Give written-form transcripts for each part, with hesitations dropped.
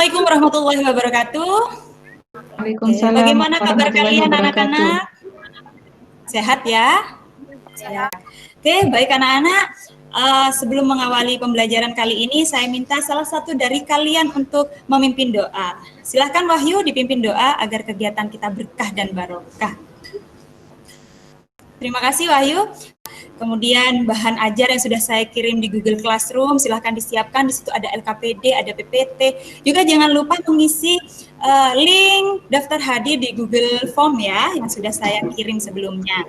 Assalamualaikum warahmatullahi wabarakatuh. Waalaikumsalam Bagaimana kabar warahmatullahi kalian wabarakatuh. anak-anak? Sehat ya? Sehat. Oke, baik anak-anak. Sebelum mengawali pembelajaran kali ini, saya minta salah satu dari kalian untuk memimpin doa. Silahkan Wahyu dipimpin doa agar kegiatan kita berkah dan barokah. Terima kasih Wahyu. Kemudian bahan ajar yang sudah saya kirim di Google Classroom, silahkan disiapkan. Di situ ada LKPD, ada PPT. Juga jangan lupa mengisi link daftar hadir di Google Form ya, yang sudah saya kirim sebelumnya.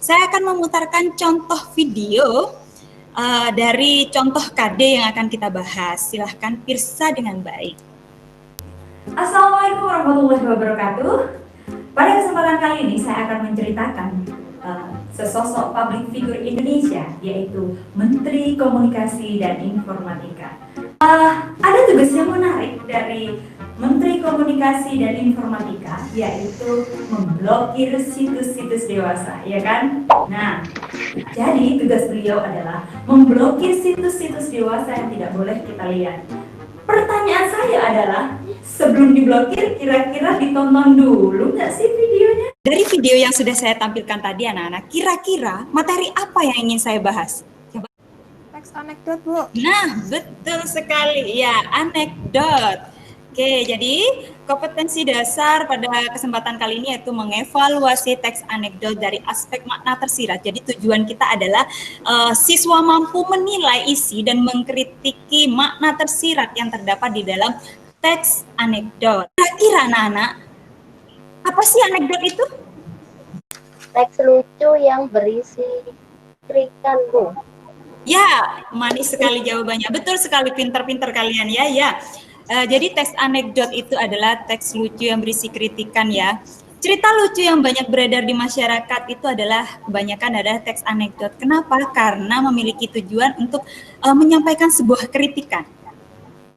Saya akan memutarkan contoh video dari contoh KD yang akan kita bahas. Silahkan pirsa dengan baik. Assalamualaikum warahmatullahi wabarakatuh. Pada kesempatan kali ini saya akan menceritakan sesosok public figure Indonesia, yaitu Menteri Komunikasi dan Informatika. Ada tugas yang menarik dari Menteri Komunikasi dan Informatika, yaitu memblokir situs-situs dewasa, ya kan? Nah, jadi tugas beliau adalah memblokir situs-situs dewasa yang tidak boleh kita lihat. Pertanyaan saya adalah, sebelum diblokir, kira-kira ditonton dulu nggak sih videonya? Dari video yang sudah saya tampilkan tadi anak-anak, kira-kira materi apa yang ingin saya bahas? Coba. Teks anekdot, Bu. Nah, betul sekali. Ya, anekdot. Oke, jadi kompetensi dasar pada kesempatan kali ini yaitu mengevaluasi teks anekdot dari aspek makna tersirat. Jadi tujuan kita adalah siswa mampu menilai isi dan mengkritiki makna tersirat yang terdapat di dalam teks anekdot. Kira-kira anak-anak, apa sih anekdot itu? Teks lucu yang berisi kritikan, Bu. Ya, manis sekali jawabannya. Betul sekali, pinter-pinter kalian ya. Ya. Jadi teks anekdot itu adalah teks lucu yang berisi kritikan ya. Cerita lucu yang banyak beredar di masyarakat itu adalah kebanyakan adalah teks anekdot. Kenapa? Karena memiliki tujuan untuk menyampaikan sebuah kritikan.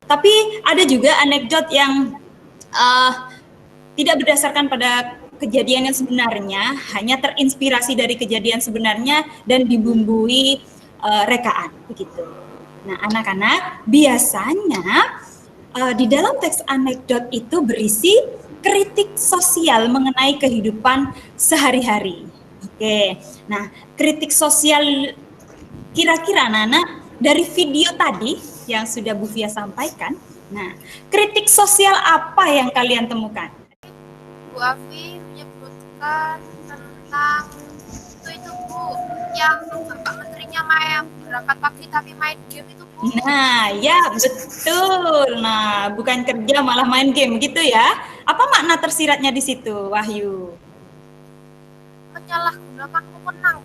Tapi ada juga anekdot yang tidak berdasarkan pada kejadian yang sebenarnya, hanya terinspirasi dari kejadian sebenarnya dan dibumbui rekaan begitu. Nah, anak-anak, biasanya di dalam teks anekdot itu berisi kritik sosial mengenai kehidupan sehari-hari. Oke, nah kritik sosial kira-kira anak-anak dari video tadi yang sudah Bu Fia sampaikan. Nah, kritik sosial apa yang kalian temukan? Bu Afi menyebutkan tentang itu Bu, yang Bapak Menterinya main berangkat pagi tapi main game itu Bu. Nah, ya betul. Nah, bukan kerja malah main game gitu ya. Apa makna tersiratnya di situ, Wahyu? Menyalahgunakan wewenang.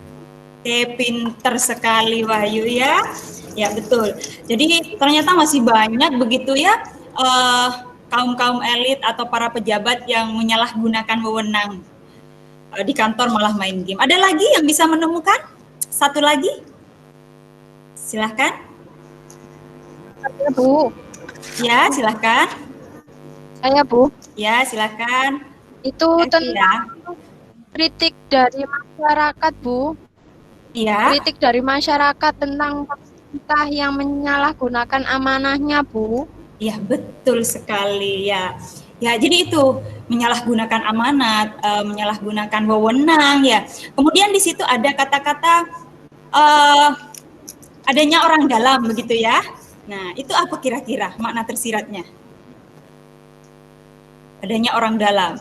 Pinter sekali Wahyu ya. Ya betul. Jadi ternyata masih banyak begitu ya kaum-kaum elit atau para pejabat yang menyalahgunakan wewenang di kantor malah main game. Ada lagi yang bisa menemukan? Satu lagi? Silahkan. Saya, Bu. Ya, silahkan. Saya, Bu. Ya, silahkan. Itu tentang kritik dari masyarakat, Bu. Iya. Kritik dari masyarakat tentang pemerintah yang menyalahgunakan amanahnya, Bu. Iya, betul sekali ya. Ya, jadi itu menyalahgunakan amanat, menyalahgunakan wewenang ya. Kemudian di situ ada kata-kata adanya orang dalam begitu ya. Nah, itu apa kira-kira makna tersiratnya? Adanya orang dalam.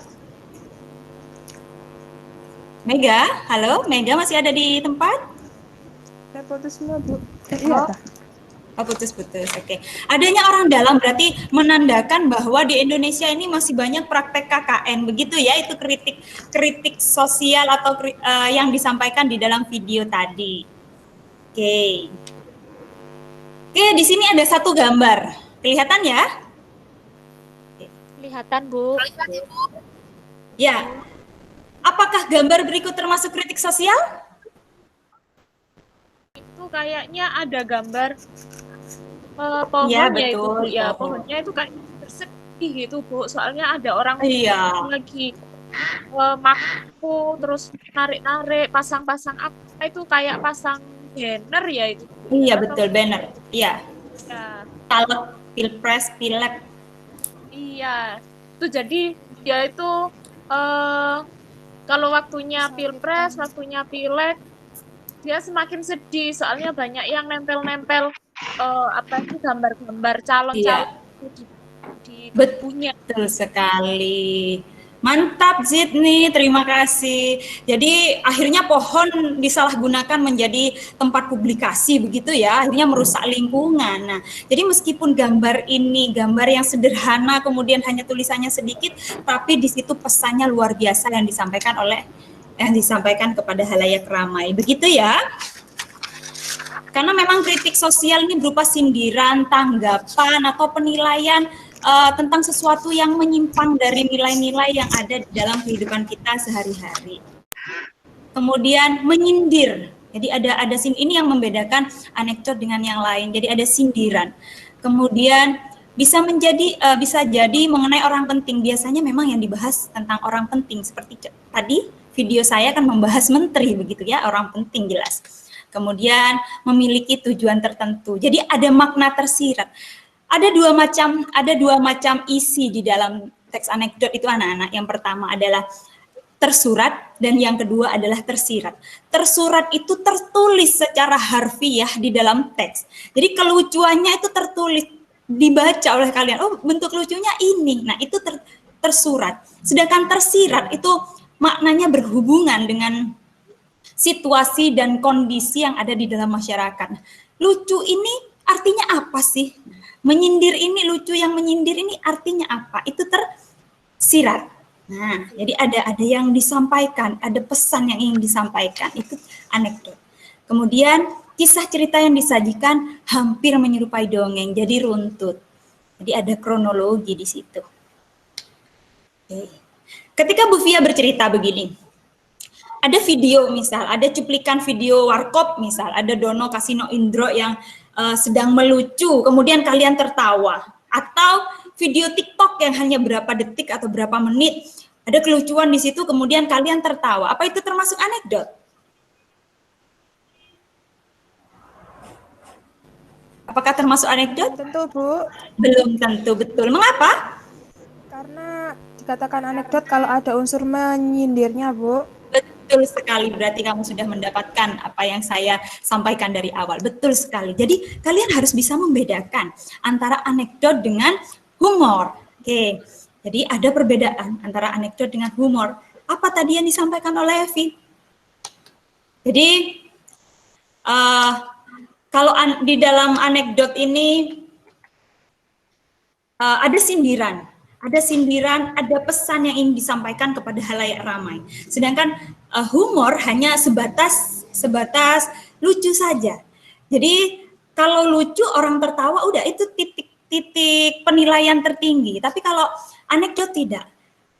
Mega, halo, Mega masih ada di tempat? Saya putus semua, Bu. Oh, putus-putus, oke. Adanya orang dalam berarti menandakan bahwa di Indonesia ini masih banyak praktek KKN, begitu ya, itu kritik sosial atau yang disampaikan di dalam video tadi. Oke. Oke, di sini ada satu gambar. Kelihatan ya? Kelihatan, Bu. Ya. Apakah gambar berikut termasuk kritik sosial? Itu kayaknya ada gambar pohon Ya, ya betul, itu Bu. Ya, pohon. pohonnya itu kayak bersedih gitu Bu. Soalnya ada orang Iya. lagi mampu terus narik-narik, pasang-pasang apa itu kayak pasang banner ya itu. Iya, betul, banner. Iya. Ya. Caleg, pilpres, pileg. Iya, itu jadi dia itu kalau waktunya pilpres, waktunya pileg, dia semakin sedih soalnya banyak yang nempel-nempel apa sih gambar-gambar calon-calon Iya, di tubuhnya. betul sekali. Mantap Zidni, terima kasih. Jadi akhirnya pohon disalahgunakan menjadi tempat publikasi begitu ya, akhirnya merusak lingkungan. Nah, jadi meskipun gambar ini gambar yang sederhana, kemudian hanya tulisannya sedikit, tapi di situ pesannya luar biasa yang disampaikan kepada halayak ramai. Begitu ya. Karena memang kritik sosial ini berupa sindiran, tanggapan, atau penilaian tentang sesuatu yang menyimpang dari nilai-nilai yang ada di dalam kehidupan kita sehari-hari. Kemudian menyindir. Jadi ada ini yang membedakan anekdot dengan yang lain. Jadi ada sindiran. Kemudian bisa jadi mengenai orang penting. Biasanya memang yang dibahas tentang orang penting, seperti tadi video saya akan membahas menteri begitu ya, orang penting jelas. Kemudian memiliki tujuan tertentu. Jadi ada makna tersirat. Ada dua macam isi di dalam teks anekdot itu anak-anak. Yang pertama adalah tersurat dan yang kedua adalah tersirat. Tersurat itu tertulis secara harfiah di dalam teks. Jadi kelucuannya itu tertulis, dibaca oleh kalian. Oh, bentuk lucunya ini. Nah, itu tersurat. Sedangkan tersirat itu maknanya berhubungan dengan situasi dan kondisi yang ada di dalam masyarakat. Lucu ini artinya apa sih? Menyindir ini, lucu yang menyindir ini artinya apa? Itu tersirat. Nah, jadi ada yang disampaikan, ada pesan yang ingin disampaikan, itu anekdot. Kemudian kisah cerita yang disajikan hampir menyerupai dongeng, jadi runtut. Jadi ada kronologi di situ. Oke. Ketika Bu Fia bercerita begini, ada video misal, ada cuplikan video warkop misal, ada Dono Kasino Indro yang sedang melucu, kemudian kalian tertawa. Atau video TikTok yang hanya berapa detik atau berapa menit, ada kelucuan di situ, kemudian kalian tertawa. Apa itu termasuk anekdot? Apakah termasuk anekdot? Tentu, Bu. Belum tentu, betul. Mengapa? Karena dikatakan anekdot kalau ada unsur menyindirnya, Bu. Betul sekali, berarti kamu sudah mendapatkan apa yang saya sampaikan dari awal. Betul sekali. Jadi kalian harus bisa membedakan antara anekdot dengan humor. Oke, jadi ada perbedaan antara anekdot dengan humor. Apa tadi yang disampaikan oleh Evi? Jadi kalau di dalam anekdot ini ada sindiran. Ada sindiran, ada pesan yang ingin disampaikan kepada halayak ramai. Sedangkan humor hanya sebatas lucu saja. Jadi kalau lucu orang tertawa, udah itu titik penilaian tertinggi. Tapi kalau anekdot tidak.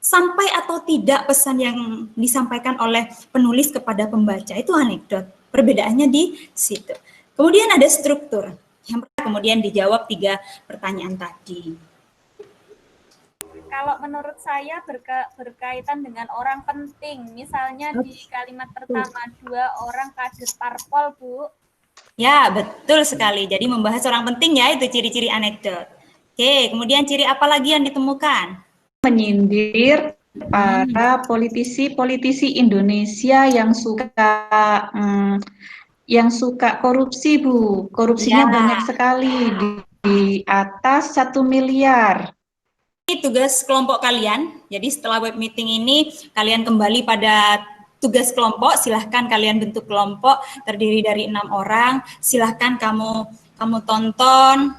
Sampai atau tidak pesan yang disampaikan oleh penulis kepada pembaca, itu anekdot. Perbedaannya di situ. Kemudian ada struktur. Yang kemudian dijawab 3 pertanyaan tadi. Kalau menurut saya berkaitan dengan orang penting, misalnya di kalimat pertama 2 orang kader parpol, Bu. Ya, betul sekali. Jadi membahas orang penting ya, itu ciri-ciri anekdot. Oke, kemudian ciri apa lagi yang ditemukan? Menyindir para politisi Indonesia yang suka korupsi, Bu. Korupsinya banyak sekali, di atas 1 miliar. Ini tugas kelompok kalian. Jadi setelah web meeting ini, kalian kembali pada tugas kelompok. Silahkan kalian bentuk kelompok terdiri dari 6 orang. Silahkan kamu tonton.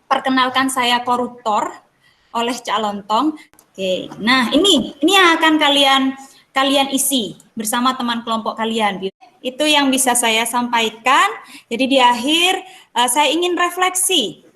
Perkenalkan saya koruptor oleh Cak Lontong. Oke, nah ini yang akan kalian isi bersama teman kelompok kalian. Itu yang bisa saya sampaikan. Jadi di akhir saya ingin refleksi.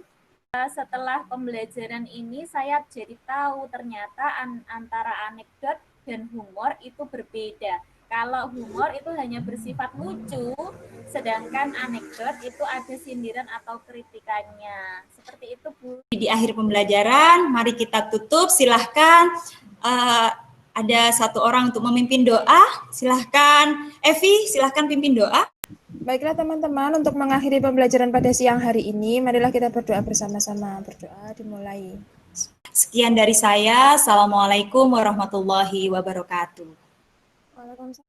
Setelah pembelajaran ini saya jadi tahu ternyata antara anekdot dan humor itu berbeda. Kalau humor itu hanya bersifat lucu, sedangkan anekdot itu ada sindiran atau kritikannya. Seperti itu, Bu. Di akhir pembelajaran, mari kita tutup. Silahkan ada 1 orang untuk memimpin doa. Silahkan Evi, silahkan pimpin doa. Baiklah teman-teman, untuk mengakhiri pembelajaran pada siang hari ini, marilah kita berdoa bersama-sama. Berdoa dimulai. Sekian dari saya. Assalamualaikum warahmatullahi wabarakatuh. Waalaikumsalam.